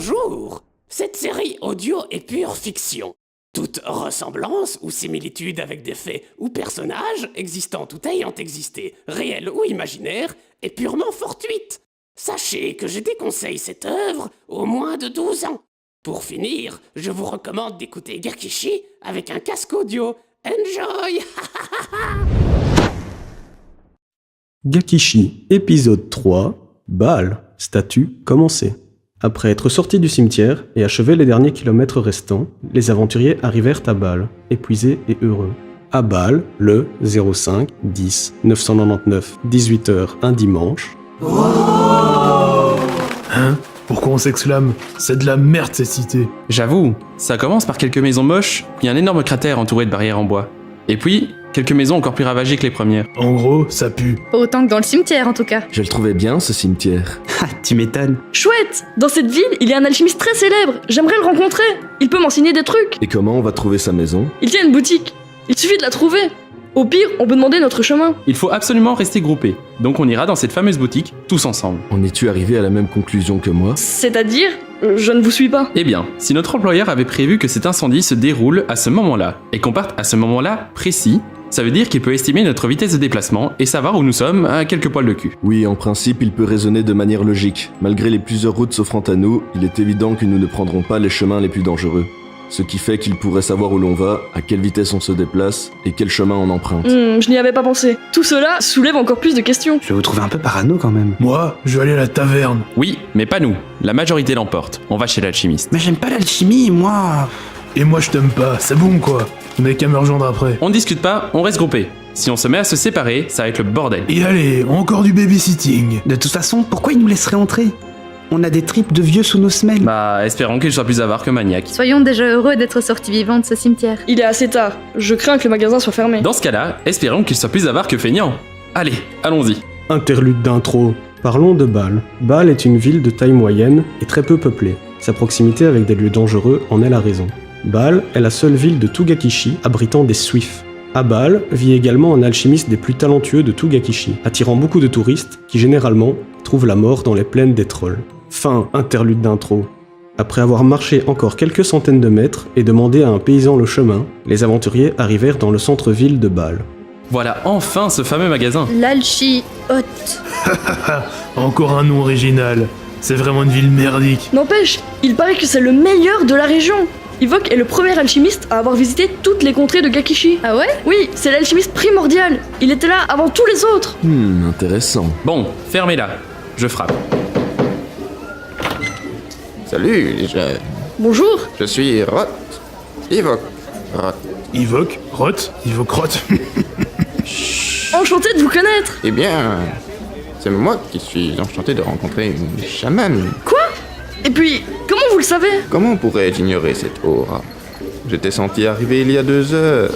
Bonjour. Cette série audio est pure fiction. Toute ressemblance ou similitude avec des faits ou personnages existants ou ayant existé, réels ou imaginaires, est purement fortuite. Sachez que je déconseille cette œuvre aux moins de 12 ans. Pour finir, je vous recommande d'écouter Gakishi avec un casque audio. Enjoy. Gakishi, épisode 3, Bâle, statue commencée. Après être sortis du cimetière et achevé les derniers kilomètres restants, les aventuriers arrivèrent à Bâle, épuisés et heureux. À Bâle, le 05 10 999 18h un dimanche. Hein? Pourquoi on s'exclame? C'est de la merde cette cité. J'avoue, ça commence par quelques maisons moches, il y a un énorme cratère entouré de barrières en bois. Et puis, quelques maisons encore plus ravagées que les premières. En gros, ça pue. Pas autant que dans le cimetière en tout cas. Je le trouvais bien ce cimetière. Ah, tu m'étonnes. Chouette! Dans cette ville, il y a un alchimiste très célèbre. J'aimerais le rencontrer. Il peut m'enseigner des trucs. Et comment on va trouver sa maison? Il tient une boutique. Il suffit de la trouver. Au pire, on peut demander notre chemin. Il faut absolument rester groupés, donc on ira dans cette fameuse boutique, tous ensemble. En es-tu arrivé à la même conclusion que moi? C'est-à-dire, je ne vous suis pas. Eh bien, si notre employeur avait prévu que cet incendie se déroule à ce moment-là, et qu'on parte à ce moment-là précis, ça veut dire qu'il peut estimer notre vitesse de déplacement et savoir où nous sommes à quelques poils de cul. Oui, en principe, il peut raisonner de manière logique. Malgré les plusieurs routes s'offrant à nous, il est évident que nous ne prendrons pas les chemins les plus dangereux. Ce qui fait qu'il pourrait savoir où l'on va, à quelle vitesse on se déplace et quel chemin on emprunte. Je n'y avais pas pensé. Tout cela soulève encore plus de questions. Je vous trouve un peu parano quand même. Moi, je vais aller à la taverne. Oui, mais pas nous. La majorité l'emporte. On va chez l'alchimiste. Mais j'aime pas l'alchimie, moi. Et moi je t'aime pas, c'est bon quoi. On n'a qu'à me rejoindre après. On ne discute pas, on reste groupés. Si on se met à se séparer, ça va être le bordel. Et allez, encore du babysitting. De toute façon, pourquoi ils nous laisseraient entrer? On a des tripes de vieux sous nos semelles. Bah, espérons qu'il soit plus avare que maniaque. Soyons déjà heureux d'être sortis vivants de ce cimetière. Il est assez tard. Je crains que le magasin soit fermé. Dans ce cas-là, espérons qu'il soit plus avare que feignant. Allez, allons-y. Interlude d'intro. Parlons de Bâle. Bâle est une ville de taille moyenne et très peu peuplée. Sa proximité avec des lieux dangereux en est la raison. Bâle est la seule ville de tout Gakishi abritant des Suifs. À Bâle vit également un alchimiste des plus talentueux de tout Gakishi, attirant beaucoup de touristes qui généralement trouvent la mort dans les plaines des trolls. Fin interlude d'intro. Après avoir marché encore quelques centaines de mètres et demandé à un paysan le chemin, les aventuriers arrivèrent dans le centre-ville de Bâle. Voilà enfin ce fameux magasin. L'Alchi Haute. Encore un nom original. C'est vraiment une ville merdique. N'empêche, il paraît que c'est le meilleur de la région. Ivok est le premier alchimiste à avoir visité toutes les contrées de Gakishi. Ah ouais? Oui, c'est l'alchimiste primordial. Il était là avant tous les autres. Intéressant. Bon, fermez-la. Je frappe. Salut les jeunes, Bonjour. je suis Rot. Ivok. Rot. Ivoque, Rot, Ivoque Rot. Enchanté de vous connaître. Eh bien, c'est moi qui suis enchanté de rencontrer une chamane. Quoi? Et puis, comment vous le savez? Comment pourrais-je ignorer cette aura? Je t'ai senti arriver il y a 2 heures.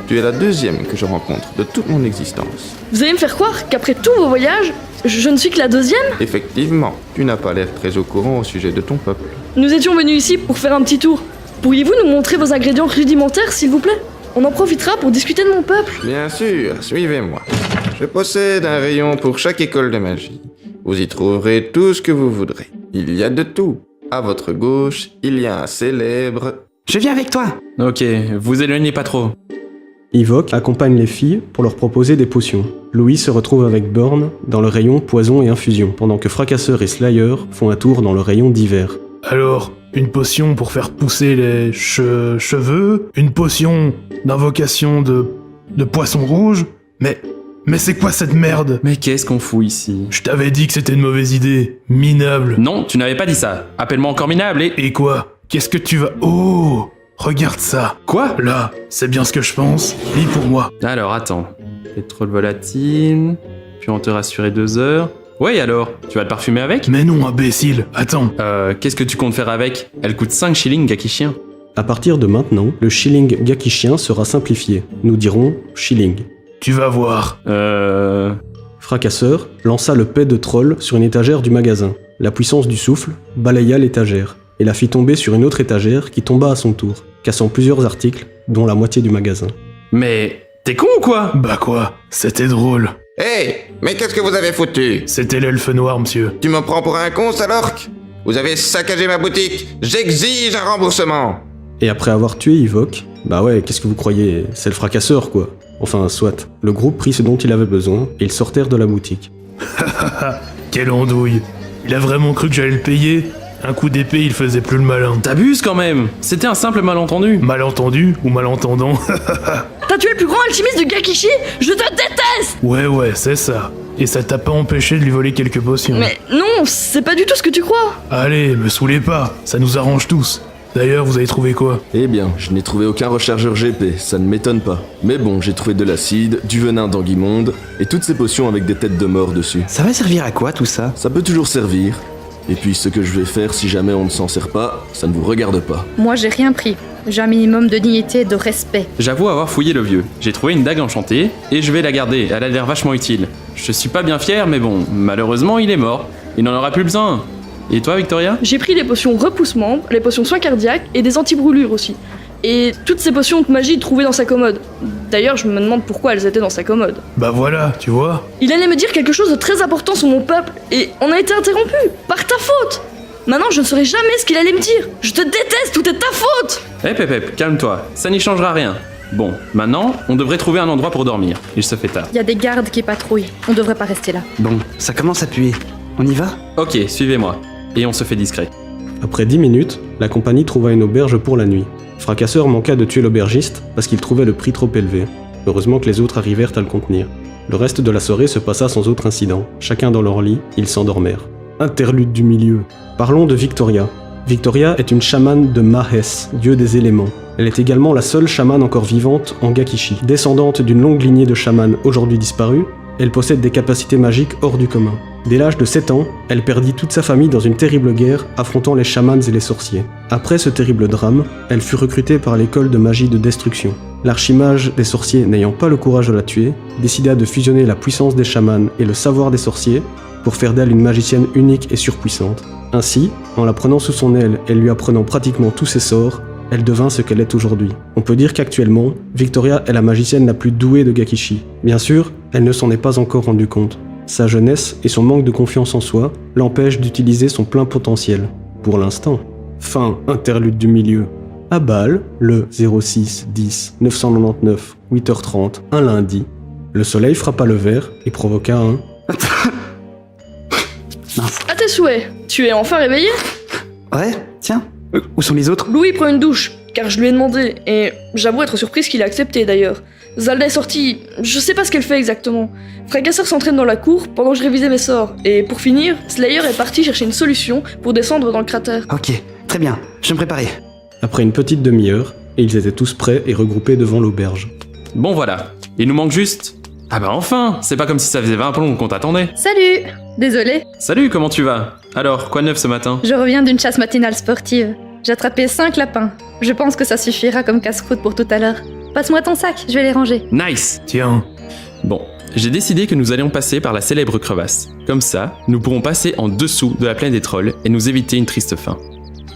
Tu es la deuxième que je rencontre de toute mon existence. Vous allez me faire croire qu'après tous vos voyages, je ne suis que la deuxième? Effectivement, tu n'as pas l'air très au courant au sujet de ton peuple. Nous étions venus ici pour faire un petit tour. Pourriez-vous nous montrer vos ingrédients rudimentaires, s'il vous plaît? On en profitera pour discuter de mon peuple. Bien sûr, suivez-moi. Je possède un rayon pour chaque école de magie. Vous y trouverez tout ce que vous voudrez. Il y a de tout. À votre gauche, il y a un célèbre... Je viens avec toi. Ok, vous éloignez pas trop. Ivok accompagne les filles pour leur proposer des potions. Louis se retrouve avec Burn dans le rayon poison et infusion, pendant que Fracasseur et Slayer font un tour dans le rayon divers. Alors, une potion pour faire pousser les cheveux, une potion d'invocation de poisson rouge, mais c'est quoi cette merde? Mais qu'est-ce qu'on fout ici? Je t'avais dit que c'était une mauvaise idée. Minable. Non, tu n'avais pas dit ça. Appelle-moi encore minable et... Et quoi? Qu'est-ce que tu vas... Oh! Regarde ça. Quoi? Là, c'est bien ce que je pense. Lis pour moi. Alors, attends. Pétrole volatile... Puis on te rassurait 2 heures... Ouais, alors? Tu vas te parfumer avec? Mais non, imbécile. Attends. Qu'est-ce que tu comptes faire avec? Elle coûte 5 shillings Gakishien. À partir de maintenant, le shilling Gakishien sera simplifié. Nous dirons shilling. Tu vas voir. Fracasseur lança le pet de troll sur une étagère du magasin. La puissance du souffle balaya l'étagère et la fit tomber sur une autre étagère qui tomba à son tour, cassant plusieurs articles, dont la moitié du magasin. Mais... T'es con ou quoi? Bah quoi? C'était drôle. Hé, mais qu'est-ce que vous avez foutu? C'était l'elfe noir, monsieur. Tu me prends pour un con, Salorc? Vous avez saccagé ma boutique. J'exige un remboursement. Et après avoir tué Ivok, bah ouais, qu'est-ce que vous croyez? C'est le fracasseur, quoi. Enfin, soit. Le groupe prit ce dont il avait besoin, et ils sortirent de la boutique. Quelle andouille. Il a vraiment cru que j'allais le payer? Un coup d'épée, il faisait plus le malin. T'abuses quand même. C'était un simple malentendu. Malentendu ou malentendant? T'as tué le plus grand alchimiste de Gakishi? Je te déteste! Ouais, c'est ça. Et ça t'a pas empêché de lui voler quelques potions. Mais non, c'est pas du tout ce que tu crois. Allez, me saoulez pas, ça nous arrange tous. D'ailleurs, vous avez trouvé quoi? Eh bien, je n'ai trouvé aucun rechargeur GP, ça ne m'étonne pas. Mais bon, j'ai trouvé de l'acide, du venin d'anguimonde, et toutes ces potions avec des têtes de mort dessus. Ça va servir à quoi tout ça? Ça peut toujours servir. Et puis ce que je vais faire si jamais on ne s'en sert pas, ça ne vous regarde pas. Moi, j'ai rien pris. J'ai un minimum de dignité et de respect. J'avoue avoir fouillé le vieux. J'ai trouvé une dague enchantée et je vais la garder. Elle a l'air vachement utile. Je suis pas bien fier, mais bon, malheureusement, il est mort. Il n'en aura plus besoin. Et toi, Victoria? J'ai pris les potions repousse-membres, les potions soins cardiaques et des anti-brûlures aussi. Et toutes ces potions de magie trouvées dans sa commode. D'ailleurs, je me demande pourquoi elles étaient dans sa commode. Bah voilà, tu vois. Il allait me dire quelque chose de très important sur mon peuple, et on a été interrompu, par ta faute. Maintenant, je ne saurai jamais ce qu'il allait me dire. Je te déteste, tout est ta faute. Hep, calme-toi, ça n'y changera rien. Bon, maintenant, on devrait trouver un endroit pour dormir. Il se fait tard. Il y a des gardes qui patrouillent. On devrait pas rester là. Bon, ça commence à puer. On y va? Ok, suivez-moi. Et on se fait discret. Après 10 minutes, la compagnie trouva une auberge pour la nuit. Fracasseur manqua de tuer l'aubergiste parce qu'il trouvait le prix trop élevé. Heureusement que les autres arrivèrent à le contenir. Le reste de la soirée se passa sans autre incident. Chacun dans leur lit, ils s'endormèrent. Interlude du milieu. Parlons de Victoria. Victoria est une chamane de Mahès, dieu des éléments. Elle est également la seule chamane encore vivante en Gakishi. Descendante d'une longue lignée de chamanes aujourd'hui disparus, elle possède des capacités magiques hors du commun. Dès l'âge de 7 ans, elle perdit toute sa famille dans une terrible guerre affrontant les chamans et les sorciers. Après ce terrible drame, elle fut recrutée par l'école de magie de destruction. L'archimage des sorciers, n'ayant pas le courage de la tuer, décida de fusionner la puissance des chamans et le savoir des sorciers pour faire d'elle une magicienne unique et surpuissante. Ainsi, en la prenant sous son aile et lui apprenant pratiquement tous ses sorts, elle devint ce qu'elle est aujourd'hui. On peut dire qu'actuellement, Victoria est la magicienne la plus douée de Gakishi. Bien sûr, elle ne s'en est pas encore rendue compte. Sa jeunesse et son manque de confiance en soi l'empêchent d'utiliser son plein potentiel. Pour l'instant. Fin interlude du milieu. À Bâle, le 06-10-999, 8h30, un lundi, le soleil frappa le verre et provoqua un... Mince. À tes souhaits, tu es enfin réveillé? Ouais, tiens. Où sont les autres? Louis prend une douche, car je lui ai demandé, et j'avoue être surprise qu'il a accepté d'ailleurs. Zalda est sortie, je sais pas ce qu'elle fait exactement. Fracasseur s'entraîne dans la cour pendant que je révisais mes sorts, et pour finir, Slayer est parti chercher une solution pour descendre dans le cratère. Ok, très bien, je vais me préparer. Après une petite demi-heure, et ils étaient tous prêts et regroupés devant l'auberge. Bon voilà, il nous manque juste... Ah bah enfin, c'est pas comme si ça faisait 20 plombs qu'on t'attendait. Salut! Désolée, Salut, comment tu vas? Alors, quoi de neuf ce matin? je reviens d'une chasse matinale sportive. J'ai attrapé 5 lapins. Je pense que ça suffira comme casse-croûte pour tout à l'heure. Passe-moi ton sac, je vais les ranger. Nice! Tiens, Bon, j'ai décidé que nous allions passer par la célèbre crevasse. Comme ça, nous pourrons passer en dessous de la plaine des trolls et nous éviter une triste fin.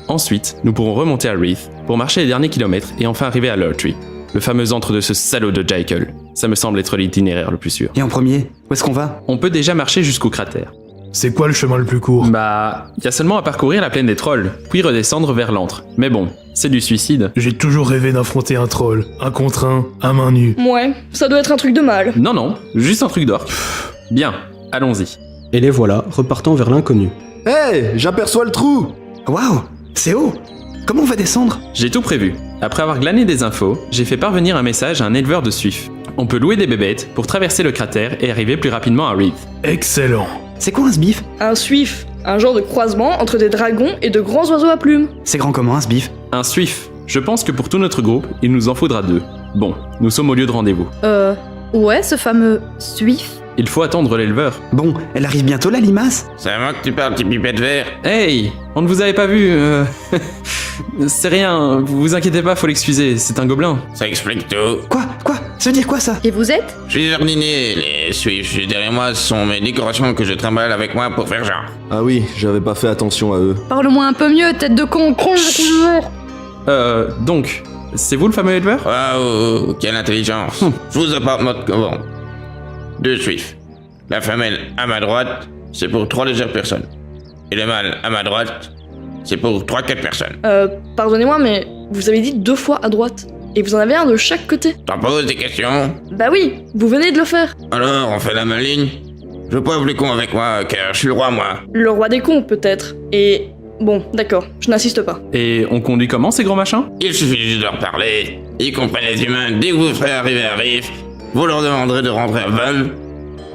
Ensuite, nous pourrons remonter à Wreath pour marcher les derniers kilomètres et enfin arriver à Lurtree, le fameux antre de ce salaud de Jekyll. Ça me semble être l'itinéraire le plus sûr. Et en premier, où est-ce qu'on va? On peut déjà marcher jusqu'au cratère. c'est quoi le chemin le plus court? Bah, y a seulement à parcourir la plaine des trolls, puis redescendre vers l'antre. Mais bon, c'est du suicide. J'ai toujours rêvé d'affronter un troll, un contre un, à main nue. Ouais, ça doit être un truc de mal. Non, juste un truc d'orque. Bien, allons-y. Et les voilà, repartant vers l'inconnu. Hé, j'aperçois le trou! Waouh, c'est haut! Comment on va descendre? J'ai tout prévu. Après avoir glané des infos, j'ai fait parvenir un message à un éleveur de suif. On peut louer des bébêtes pour traverser le cratère et arriver plus rapidement à Wreath. Excellent! C'est quoi un sbif? Un suif, un genre de croisement entre des dragons et de grands oiseaux à plumes. C'est grand comment un sbif? Un suif. Je pense que pour tout notre groupe, il nous en faudra 2. Bon, nous sommes au lieu de rendez-vous. Où est ce fameux suif? Il faut attendre l'éleveur. Bon, elle arrive bientôt la limace? C'est à moi que tu parles, petit pipette vert. Hey, on ne vous avait pas vu. C'est rien, vous inquiétez pas, faut l'excuser, c'est un gobelin. Ça explique tout. Quoi? Ça veut dire quoi ça? Et vous êtes? Je suis jardinier, les suifs juste derrière moi sont mes décorations que je trimballe avec moi pour faire genre. Ah oui, j'avais pas fait attention à eux. Parle-moi un peu mieux, tête de con. Donc, c'est vous le fameux éleveur? Waouh, quelle intelligence. Je vous apporte notre commande. 2 suifs. La femelle à ma droite, c'est pour 3 légères personnes. Et le mal à ma droite, c'est pour 3-4 personnes. Pardonnez-moi, mais vous avez dit 2 fois à droite. Et vous en avez un de chaque côté. T'en poses des questions? Bah oui, vous venez de le faire. Alors, on fait la maligne? Je veux pas vous les cons avec moi, car je suis le roi, moi. Le roi des cons, peut-être. Et... Bon, d'accord, je n'insiste pas. Et on conduit comment ces grands machins? Il suffit juste de leur parler. Ils comprennent les humains. Dès que vous ferez arriver à Riff, vous leur demanderez de rentrer à Val.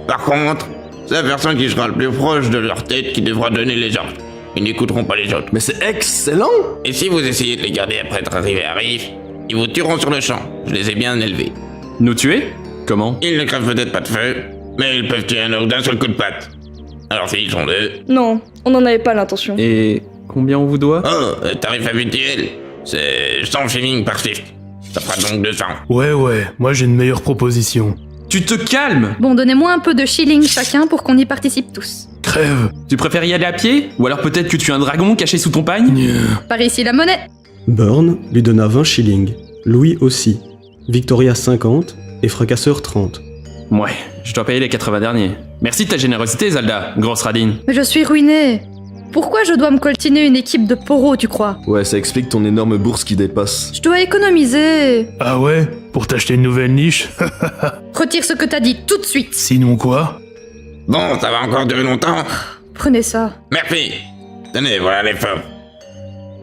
Par contre, c'est la personne qui sera le plus proche de leur tête qui devra donner les ordres. Ils n'écouteront pas les autres. Mais c'est excellent! Et si vous essayez de les garder après être arrivés à Riff, ils vous tueront sur le champ. Je les ai bien élevés. Nous tuer? Comment? Ils ne crèvent peut-être pas de feu, mais ils peuvent tuer un orque d'un seul coup de patte. Alors s'ils sont 2... Non, on n'en avait pas l'intention. Et combien on vous doit? Oh, tarif habituel. C'est 100 shillings par shift. Ça fera donc 200. Ouais, moi j'ai une meilleure proposition. Tu te calmes! Bon, donnez-moi un peu de shilling chacun pour qu'on y participe tous. Crève! Tu préfères y aller à pied? Ou alors peut-être que tu es un dragon caché sous ton pagne? Par ici la monnaie. Burn lui donna 20 shillings, Louis aussi, Victoria 50 et Fracasseur 30. Ouais, je dois payer les 80 derniers. Merci de ta générosité, Zalda, grosse radine. Mais je suis ruinée. Pourquoi je dois me coltiner une équipe de poros, tu crois? Ouais, ça explique ton énorme bourse qui dépasse. Je dois économiser. Ah ouais? Pour t'acheter une nouvelle niche? Retire ce que t'as dit tout de suite. Sinon quoi? Bon, ça va encore durer longtemps. Prenez ça. Merci. Tenez, voilà les feux.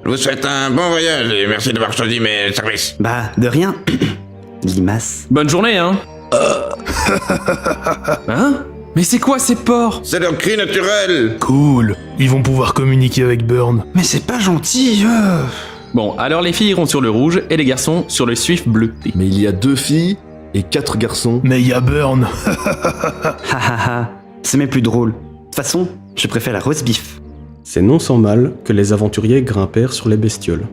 Je vous souhaite un bon voyage et merci d'avoir choisi mes services. Bah, de rien. Limace. Bonne journée, hein? Hein? Mais c'est quoi ces porcs? C'est leur cri naturel. Cool. Ils vont pouvoir communiquer avec Burn. Mais c'est pas gentil. Bon, alors les filles iront sur le rouge et les garçons sur le Swift bleu. Mais il y a 2 filles et 4 garçons. Mais il y a Burn. Hahaha. C'est même plus drôle. De toute façon, je préfère la roast beef. C'est non sans mal que les aventuriers grimpèrent sur les bestioles.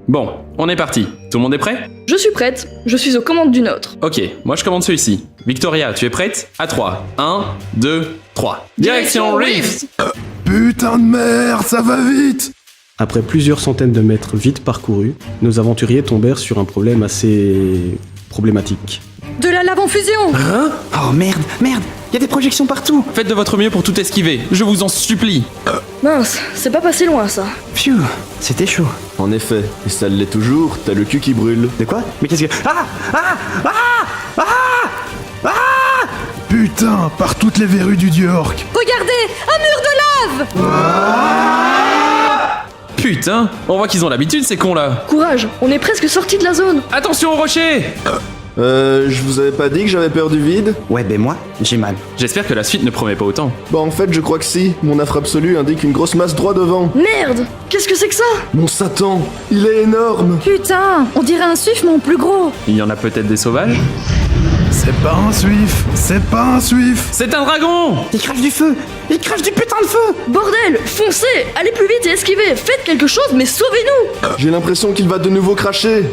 Bon, on est parti. Tout le monde est prêt? Je suis prête, je suis aux commandes du nôtre. Ok, moi je commande celui-ci. Victoria, tu es prête? À 3. 1, 2, 3. Direction Reef! Putain de merde, ça va vite! Après plusieurs centaines de mètres vite parcourus, nos aventuriers tombèrent sur un problème assez... problématique. De la lave en fusion. Hein? Oh merde, y a des projections partout. Faites de votre mieux pour tout esquiver, je vous en supplie. Mince, c'est pas passé loin ça. Phew, c'était chaud. En effet, et ça l'est toujours, t'as le cul qui brûle. De quoi? Mais qu'est-ce que... Putain, par toutes les verrues du dieu orc. Regardez, un mur de lave. Putain, on voit qu'ils ont l'habitude ces cons là. Courage, on est presque sorti de la zone. Attention au rocher! Je vous avais pas dit que j'avais peur du vide? Ouais, ben moi, j'ai mal. J'espère que la suite ne promet pas autant. Bah en fait, je crois que si. Mon affre absolue indique une grosse masse droit devant. Merde, qu'est-ce que c'est que ça? Mon Satan, il est énorme. Putain, on dirait un suif mais en plus gros. Il y en a peut-être des sauvages? C'est pas un suif, c'est pas un suif. C'est un dragon! Il crache du feu. Il crache du putain de feu. Bordel, foncez, allez plus vite et esquivez, faites quelque chose mais sauvez-nous. J'ai l'impression qu'il va de nouveau cracher.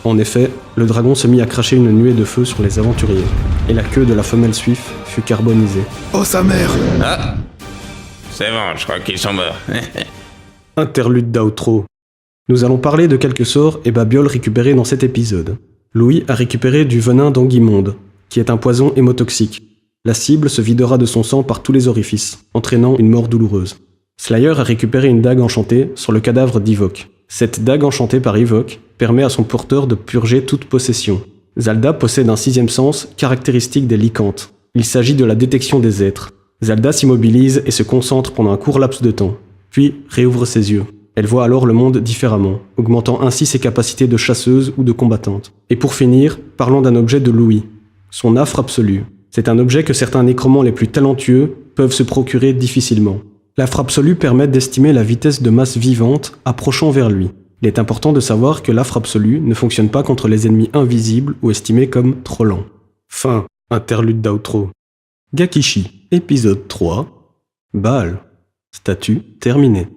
En effet, le dragon se mit à cracher une nuée de feu sur les aventuriers, et la queue de la femelle suif fut carbonisée. Oh sa mère. Ah, c'est bon, je crois qu'ils sont morts. Interlude d'outro. Nous allons parler de quelques sorts et babioles récupérés dans cet épisode. Louis a récupéré du venin d'anguille-monde, qui est un poison hémotoxique. La cible se videra de son sang par tous les orifices, entraînant une mort douloureuse. Slayer a récupéré une dague enchantée sur le cadavre d'Ivok. Cette dague enchantée par Ivok permet à son porteur de purger toute possession. Zalda possède un 6e sens caractéristique des lycantes. Il s'agit de la détection des êtres. Zalda s'immobilise et se concentre pendant un court laps de temps, puis réouvre ses yeux. Elle voit alors le monde différemment, augmentant ainsi ses capacités de chasseuse ou de combattante. Et pour finir, parlons d'un objet de Louis, son affre absolue. C'est un objet que certains nécromants les plus talentueux peuvent se procurer difficilement. L'affre absolue permet d'estimer la vitesse de masse vivante approchant vers lui. Il est important de savoir que l'affre absolue ne fonctionne pas contre les ennemis invisibles ou estimés comme trop lents. Fin. Interlude d'outro. Gakishi, épisode 3. Baal. Statut terminé.